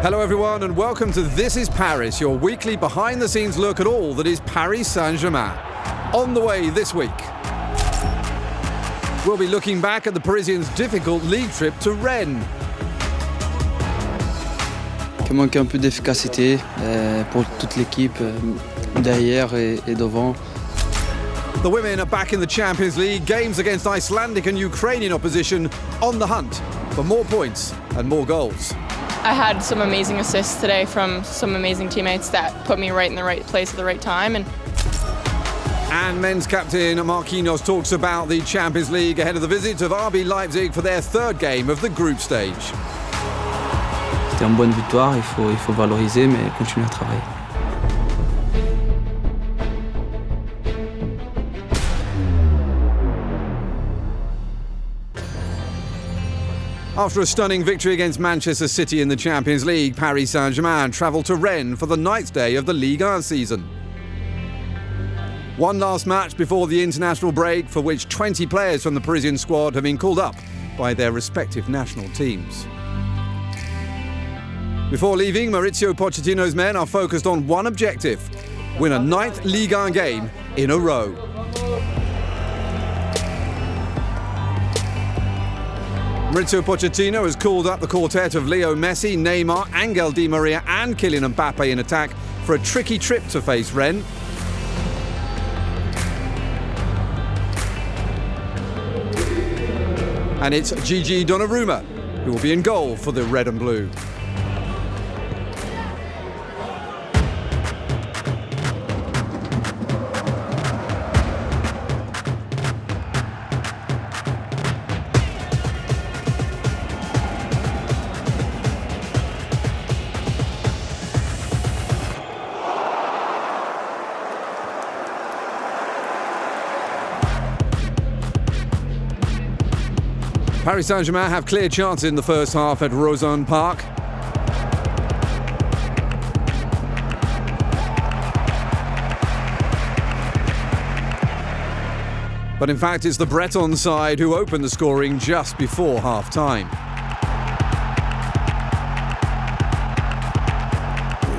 Hello everyone and welcome to This is Paris, your weekly behind-the-scenes look at all that is Paris Saint-Germain. On the way this week, we'll be looking back at the Parisians' difficult league trip to Rennes. Il manque un peu d'efficacité pour toute l'équipe, derrière et devant. The women are back in the Champions League, games against Icelandic and Ukrainian opposition on the hunt for more points and more goals. I had some amazing assists today from some amazing teammates that put me right in the right place at the right time. And men's captain Marquinhos talks about the Champions League ahead of the visit of RB Leipzig for their third game of the group stage. C'était une bonne victoire, il faut valoriser mais continuer à travailler. After a stunning victory against Manchester City in the Champions League, Paris Saint-Germain travel to Rennes for the ninth day of the Ligue 1 season. One last match before the international break, for which 20 players from the Parisian squad have been called up by their respective national teams. Before leaving, Mauricio Pochettino's men are focused on one objective: win a ninth Ligue 1 game in a row. Mauricio Pochettino has called up the quartet of Leo Messi, Neymar, Angel Di Maria and Kylian Mbappe in attack for a tricky trip to face Rennes. And it's Gigi Donnarumma who will be in goal for the red and blue. Paris Saint-Germain have clear chances in the first half at Roazhon Park. But in fact, it's the Breton side who opened the scoring just before half-time.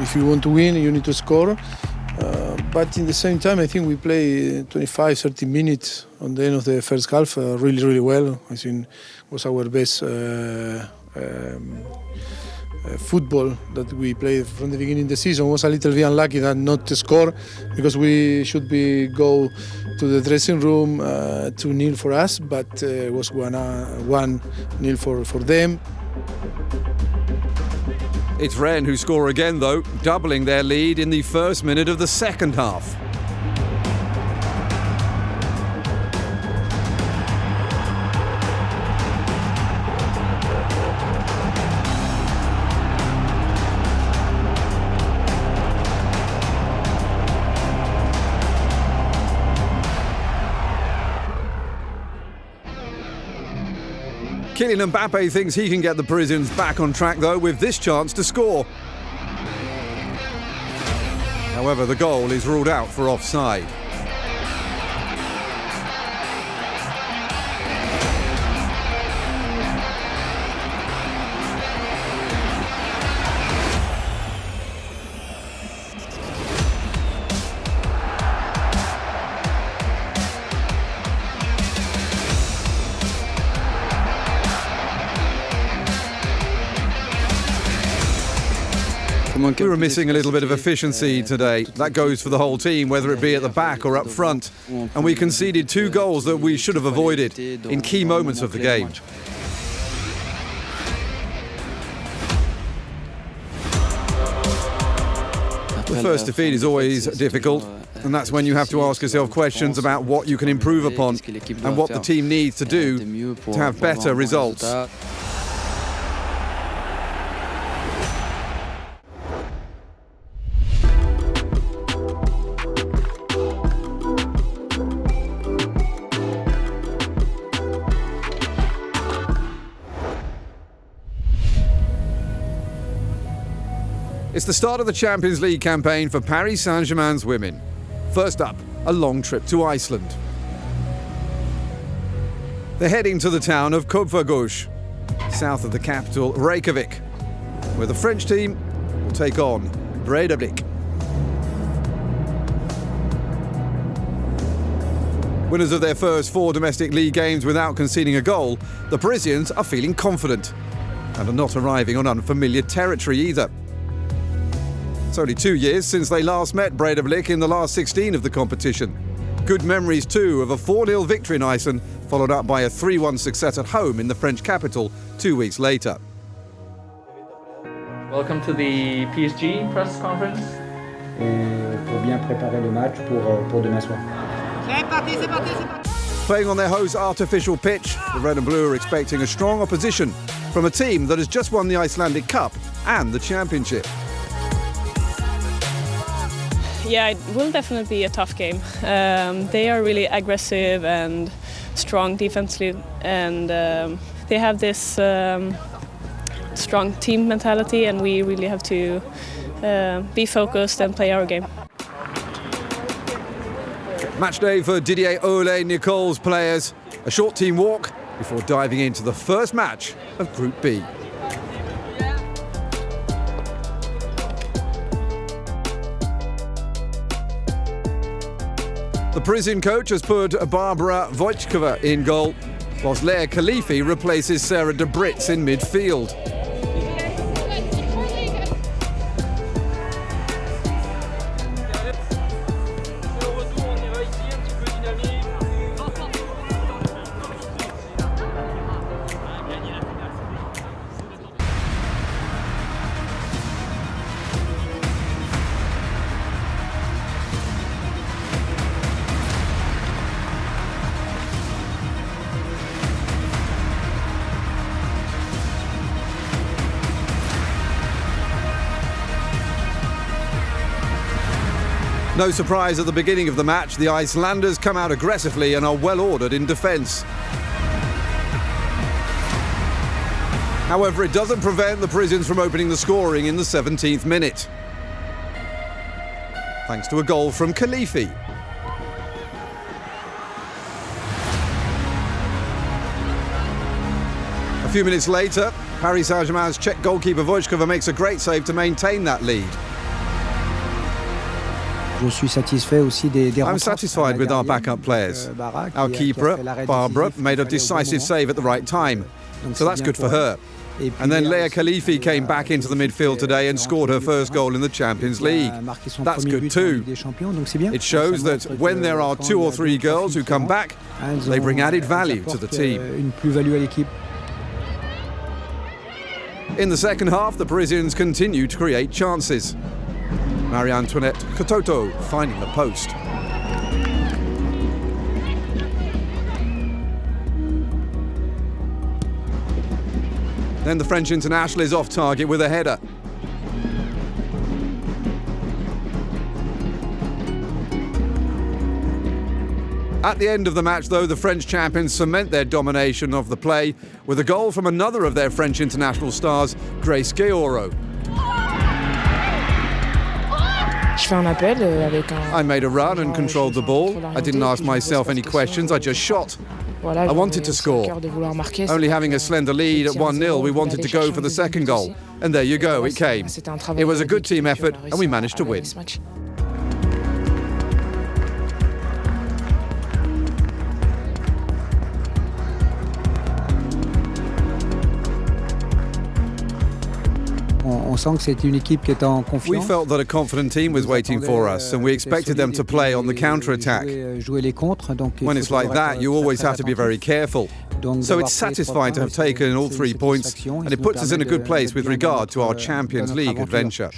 If you want to win, you need to score. But in the same time, I think we play 25-30 minutes on the end of the first half really well. I think it was our best football that we played from the beginning of the season. It was a little bit unlucky that not to score, because we should go to the dressing room 2-0 for us, but it was 1-0 for them. It's Rennes who score again, though, doubling their lead in the first minute of the second half. Kylian Mbappe thinks he can get the Parisians back on track, though, with this chance to score. However, the goal is ruled out for offside. We were missing a little bit of efficiency today. That goes for the whole team, whether it be at the back or up front. And we conceded 2 goals that we should have avoided in key moments of the game. The first defeat is always difficult, and that's when you have to ask yourself questions about what you can improve upon and what the team needs to do to have better results. It's the start of the Champions League campaign for Paris Saint-Germain's women. First up, a long trip to Iceland. They're heading to the town of Kópavogur, south of the capital, Reykjavik. where the French team will take on Breidablik. Winners of their first 4 domestic league games without conceding a goal, the Parisians are feeling confident and are not arriving on unfamiliar territory either. It's only 2 years since they last met Breidablik in the last 16 of the competition. Good memories too of a 4-0 victory in Iceland, followed up by a 3-1 success at home in the French capital 2 weeks later. Welcome to the PSG press conference. Pour bien préparer le match pour demain soir. Playing on their host's artificial pitch, the Red and Blue are expecting a strong opposition from a team that has just won the Icelandic Cup and the Championship. Yeah, it will definitely be a tough game. They are really aggressive and strong defensively, and they have this strong team mentality, and we really have to be focused and play our game. Match day for Didier Ole Nicole's players. A short team walk before diving into the first match of Group B. The Parisian coach has put Barbara Wojtkova in goal, whilst Leah Khalifi replaces Sarah de Brits in midfield. No surprise at the beginning of the match, the Icelanders come out aggressively and are well ordered in defence. However, it doesn't prevent the Parisians from opening the scoring in the 17th minute, thanks to a goal from Khalifi. A few minutes later, Paris Saint-Germain's Czech goalkeeper Wojtkova makes a great save to maintain that lead. I'm satisfied with our backup players. Our keeper, Barbara, made a decisive save at the right time, so that's good for her. And then Leah Khalifi came back into the midfield today and scored her first goal in the Champions League. That's good too. It shows that when there are 2 or 3 girls who come back, they bring added value to the team. In the second half, the Parisians continue to create chances. Marie-Antoinette Kototo finding the post. Then the French international is off target with a header. At the end of the match, though, the French champions cement their domination of the play with a goal from another of their French international stars, Grace Gueoro. I made a run and controlled the ball. I didn't ask myself any questions, I just shot. I wanted to score. Only having a slender lead at 1-0, we wanted to go for the second goal. And there you go, it came. It was a good team effort and we managed to win. We felt that a confident team was waiting for us, and we expected them to play on the counter-attack. When it's like that, you always have to be very careful. So it's satisfying to have taken all 3 points, and it puts us in a good place with regard to our Champions League adventure.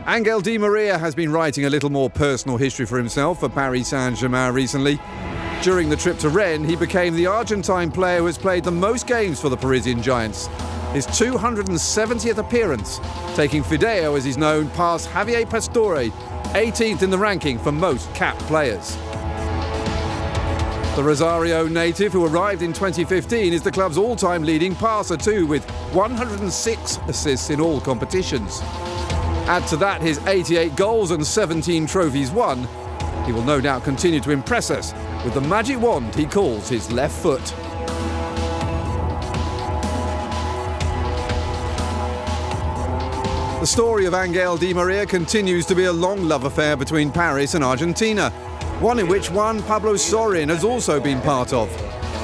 Angel Di Maria has been writing a little more personal history for himself for Paris Saint-Germain recently. During the trip to Rennes, he became the Argentine player who has played the most games for the Parisian Giants. His 270th appearance, taking Fideo, as he's known, past Javier Pastore, 18th in the ranking for most capped players. The Rosario native, who arrived in 2015, is the club's all-time leading passer too, with 106 assists in all competitions. Add to that his 88 goals and 17 trophies won. He will no doubt continue to impress us with the magic wand he calls his left foot. The story of Angel Di Maria continues to be a long love affair between Paris and Argentina, one in which Juan Pablo Sorin has also been part of.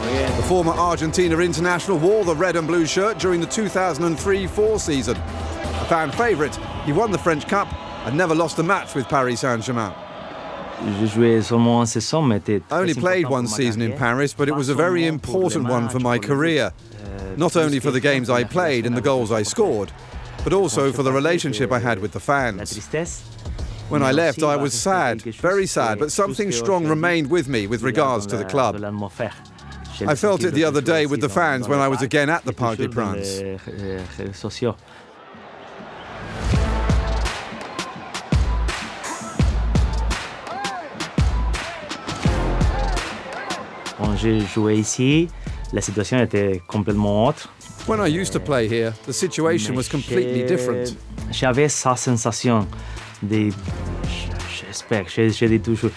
The former Argentina international wore the red and blue shirt during the 2003-04 season. A fan favourite, he won the French Cup and never lost a match with Paris Saint-Germain. I only played one season in Paris, but it was a very important one for my career. Not only for the games I played and the goals I scored, but also for the relationship I had with the fans. When I left, I was sad, very sad, but something strong remained with me with regards to the club. I felt it the other day with the fans when I was again at the Parc des Princes. When I used to play here, the situation was completely different.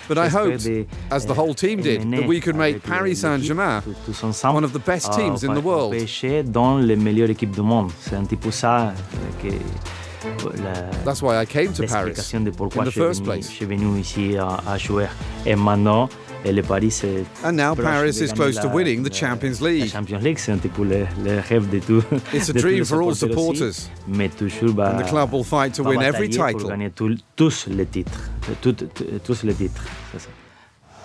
But I hoped, as the whole team did, that we could make Paris Saint-Germain one of the best teams in the world. That's why I came to Paris in the first place. And now Paris is close to winning the Champions League. It's a dream for all supporters, and the club will fight to win every title.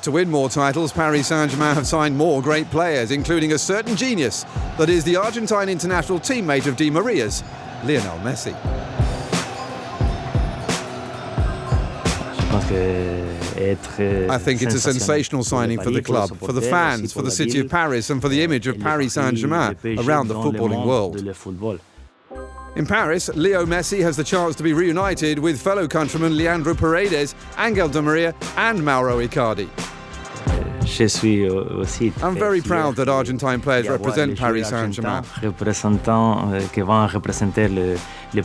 To win more titles, Paris Saint-Germain have signed more great players, including a certain genius that is the Argentine international teammate of Di Maria's, Lionel Messi. I think it's a sensational signing for the club, for the fans, for the city of Paris, and for the image of Paris Saint-Germain around the footballing world. In Paris, Leo Messi has the chance to be reunited with fellow countrymen Leandro Paredes, Angel Di Maria and Mauro Icardi. I'm very proud that Argentine players represent Paris Saint-Germain.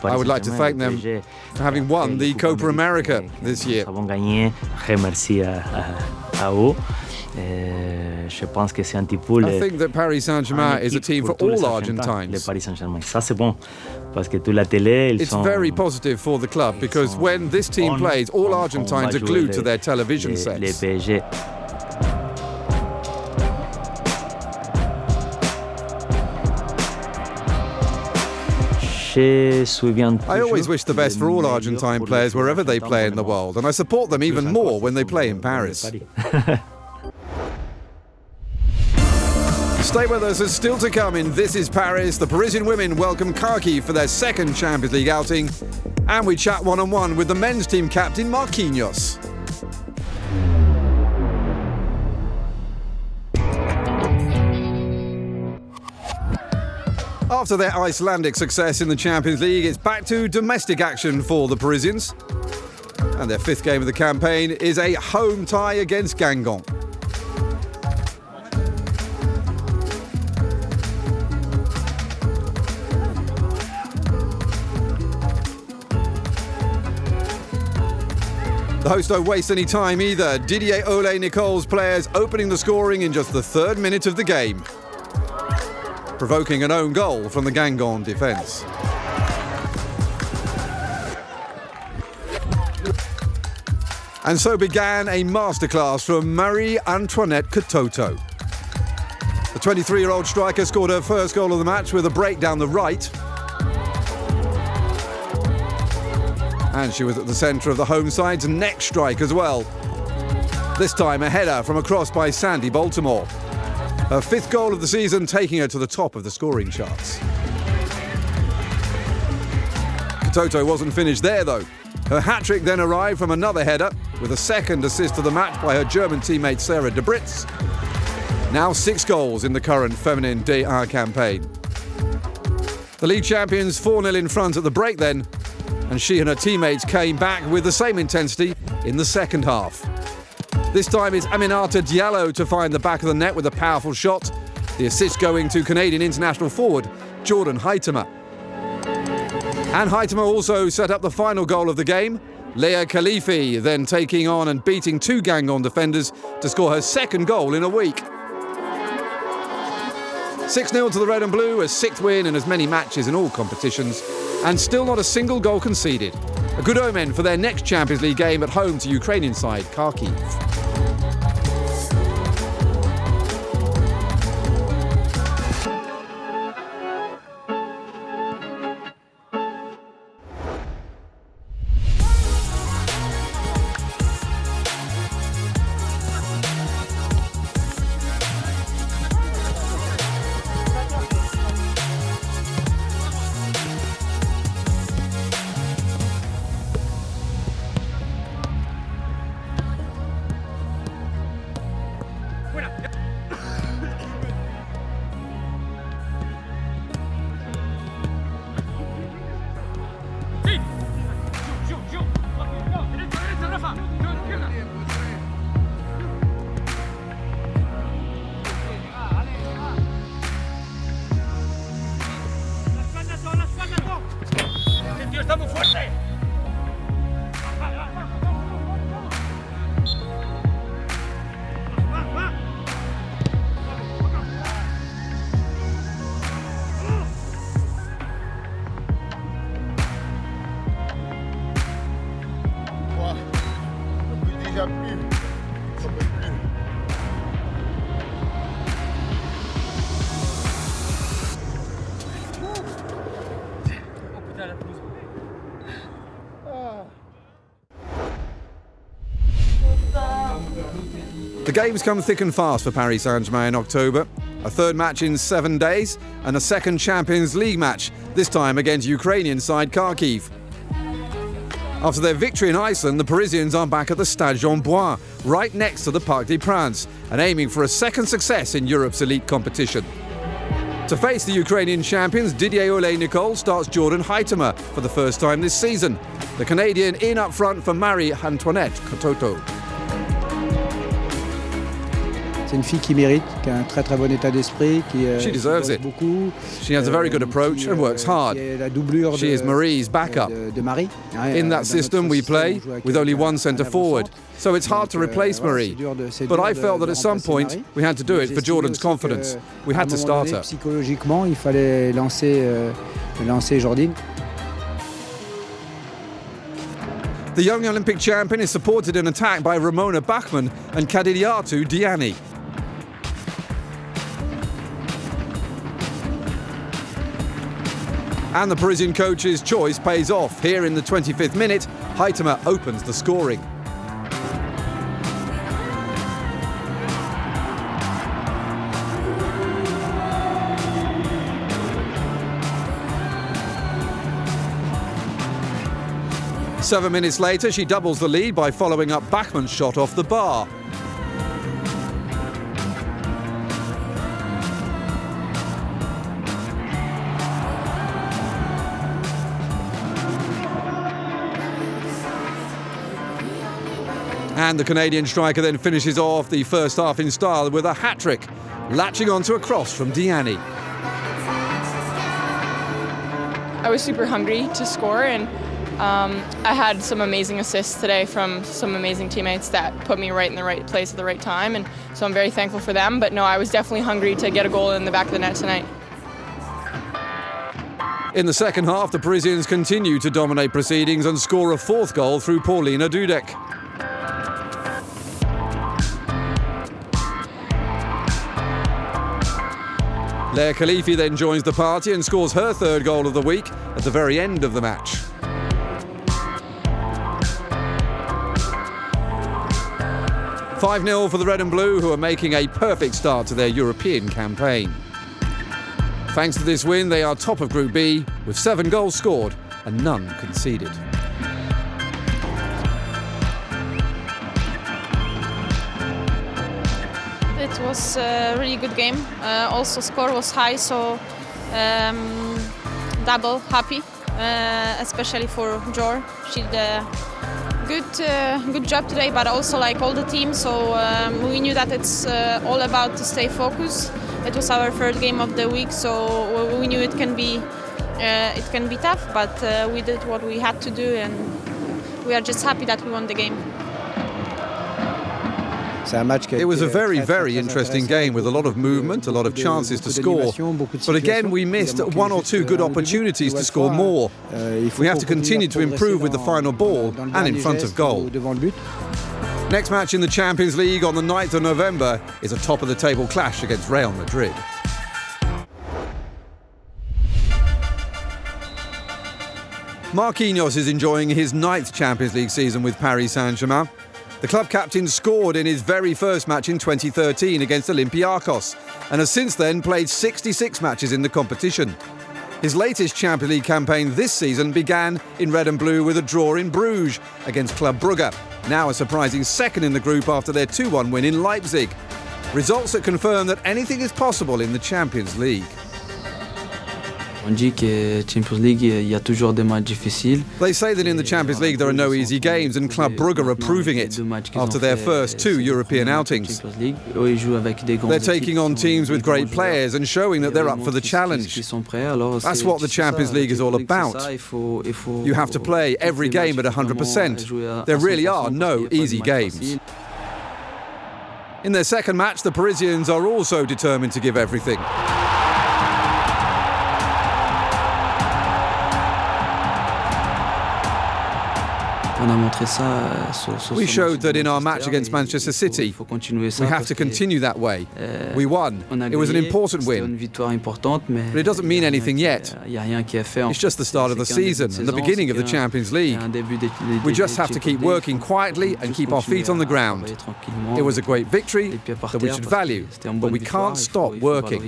I would like to thank them for having won the Copa America this year. I think that Paris Saint-Germain is a team for all Argentines. It's very positive for the club because when this team plays, all Argentines are glued to their television sets. I always wish the best for all Argentine players wherever they play in the world, and I support them even more when they play in Paris. Stay with us, as still to come in This Is Paris. The Parisian women welcome Kharkiv for their second Champions League outing, and we chat one-on-one with the men's team captain Marquinhos. After their Icelandic success in the Champions League, it's back to domestic action for the Parisians. And their fifth game of the campaign is a home tie against Guingamp. The hosts don't waste any time either. Didier Ole Nicole's players opening the scoring in just the third minute of the game, provoking an own goal from the Guingamp defence. And so began a masterclass from Marie-Antoinette Katoto. The 23-year-old striker scored her first goal of the match with a break down the right. And she was at the centre of the home side's next strike as well. This time a header from a cross by Sandy Baltimore. Her fifth goal of the season, taking her to the top of the scoring charts. Katoto wasn't finished there though. Her hat-trick then arrived from another header, with a second assist of the match by her German teammate Sarah de Britz. Now 6 goals in the current feminine D1 campaign. The league champions 4-0 in front at the break then, and she and her teammates came back with the same intensity in the second half. This time it's Aminata Diallo to find the back of the net with a powerful shot, the assist going to Canadian international forward Jordan Huitema. And Haitama also set up the final goal of the game. Leah Khalifi then taking on and beating two Gangon defenders to score her second goal in a week. 6-0 to the Red and Blue, a sixth win in as many matches in all competitions, and still not a single goal conceded. A good omen for their next Champions League game at home to Ukrainian side Kharkiv. The games come thick and fast for Paris Saint-Germain in October. A third match in 7 days and a second Champions League match, this time against Ukrainian side Kharkiv. After their victory in Iceland, the Parisians are back at the Stade Jean-Bouin, right next to the Parc des Princes, and aiming for a second success in Europe's elite competition. To face the Ukrainian champions, Didier Ole-Nicole starts Jordan Haitama for the first time this season. The Canadian in up front for Marie-Antoinette Kototo. C'est une fille qui mérite, qui a un très très bon état d'esprit, She deserves it. beaucoup. She has a very good approach and works hard. She is Marie's backup. de Marie. In that system we play with only one centre forward, so it's hard to replace Marie. But I felt that at some point we had to do it for Jordan's confidence. We had to start her. Psychologiquement, il fallait lancer Jordan. The young Olympic champion is supported in attack by Ramona Bachmann and Kadiriatu Diani. And the Parisian coach's choice pays off. Here in the 25th minute, Haitama opens the scoring. Seven minutes later, she doubles the lead by following up Bachmann's shot off the bar. And the Canadian striker then finishes off the first half in style with a hat-trick, latching onto a cross from Diani. I was super hungry to score, and I had some amazing assists today from some amazing teammates that put me right in the right place at the right time, and so I'm very thankful for them. But no, I was definitely hungry to get a goal in the back of the net tonight. In the second half, the Parisians continue to dominate proceedings and score a fourth goal through Paulina Dudek. Leah Khalifi then joins the party and scores her third goal of the week at the very end of the match. "5-0 for the Red and Blue, who are making a perfect start to their European campaign. Thanks to this win, they are top of Group B with 7 goals scored and none conceded. It was a really good game. Also, score was high, so double happy, especially for Jor. She did a good job today, but also like all the team. So we knew that it's all about to stay focused. It was our third game of the week, so we knew it can be it can be tough, but we did what we had to do, and we are just happy that we won the game. It was a very, very interesting game with a lot of movement, a lot of chances to score. But again, we missed one or two good opportunities to score more. We have to continue to improve with the final ball and in front of goal. Next match in the Champions League on the 9th of November is a top-of-the-table clash against Real Madrid. Marquinhos is enjoying his 9th Champions League season with Paris Saint-Germain. The club captain scored in his very first match in 2013 against Olympiacos and has since then played 66 matches in the competition. His latest Champions League campaign this season began in red and blue with a draw in Bruges against Club Brugge, now a surprising second in the group after their 2-1 win in Leipzig. Results that confirm that anything is possible in the Champions League. On dit que Champions League, il y a toujours des matchs difficiles. They say that in the Champions League there are no easy games, and Club Brugge are proving it after their first 2 European outings. They're taking on teams with great players and showing that they're up for the challenge. That's what the Champions League is all about. You have to play every game at 100%. There really are no easy games. In their second match, the Parisians are also determined to give everything. We showed that in our match against Manchester City. We have to continue that way. We won. It was an important win. But it doesn't mean anything yet. It's just the start of the season and the beginning of the Champions League. We just have to keep working quietly and keep our feet on the ground. It was a great victory that we should value, but we can't stop working.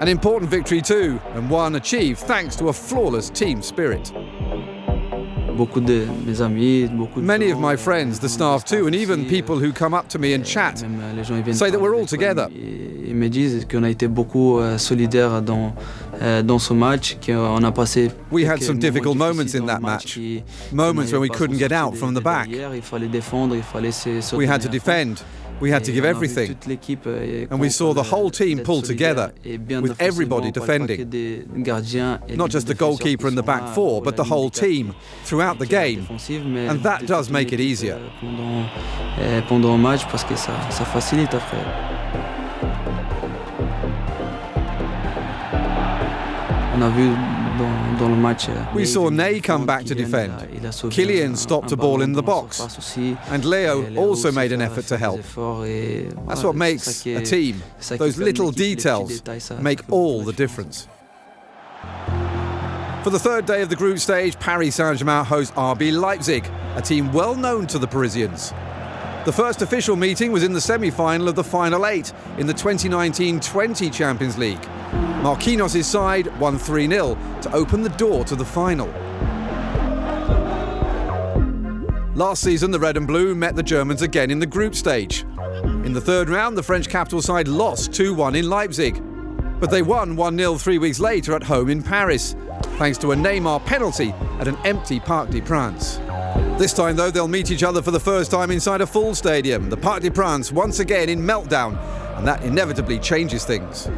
An important victory too, and one achieved thanks to a flawless team spirit. Many of my friends, the staff too, and even people who come up to me and chat, say that we're all together. We had some difficult moments in that match, moments when we couldn't get out from the back. We had to defend. We had to give everything, and we saw the whole team pull together, with everybody defending. Not just the goalkeeper and the back four, but the whole team, throughout the game, and that does make it easier. We saw Ney come back to defend. Kylian stopped a ball in the box. And Leo also made an effort to help. That's what makes a team. Those little details make all the difference. For the third day of the group stage, Paris Saint-Germain hosts RB Leipzig, a team well known to the Parisians. The first official meeting was in the semi-final of the Final 8 in the 2019-20 Champions League. Marquinhos' side won 3-0 to open the door to the final. Last season, the Red and Blue met the Germans again in the group stage. In the third round, the French capital side lost 2-1 in Leipzig. But they won 1-0 3 weeks later at home in Paris, thanks to a Neymar penalty at an empty Parc des Princes. This time, though, they'll meet each other for the first time inside a full stadium, the Parc des Princes once again in meltdown, and that inevitably changes things.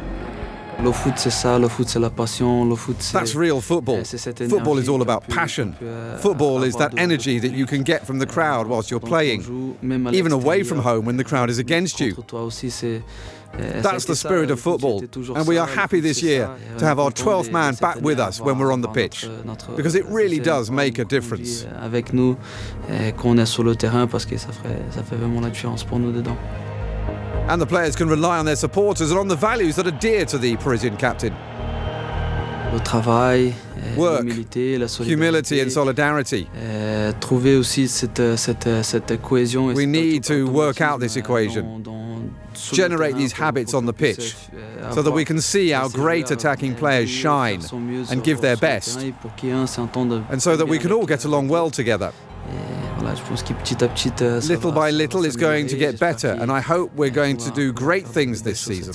That's real football. Football is all about passion. Football is that energy that you can get from the crowd whilst you're playing, even away from home when the crowd is against you. That's the spirit of football, and we are happy this year to have our 12th man back with us when we're on the pitch, because it really does make a difference. And the players can rely on their supporters and on the values that are dear to the Parisian captain. Work, humility and solidarity. We need to work out this equation, generate these habits on the pitch, so that we can see our great attacking players shine and give their best, and so that we can all get along well together. Little by little it's going to get better, and I hope we're going to do great things this season.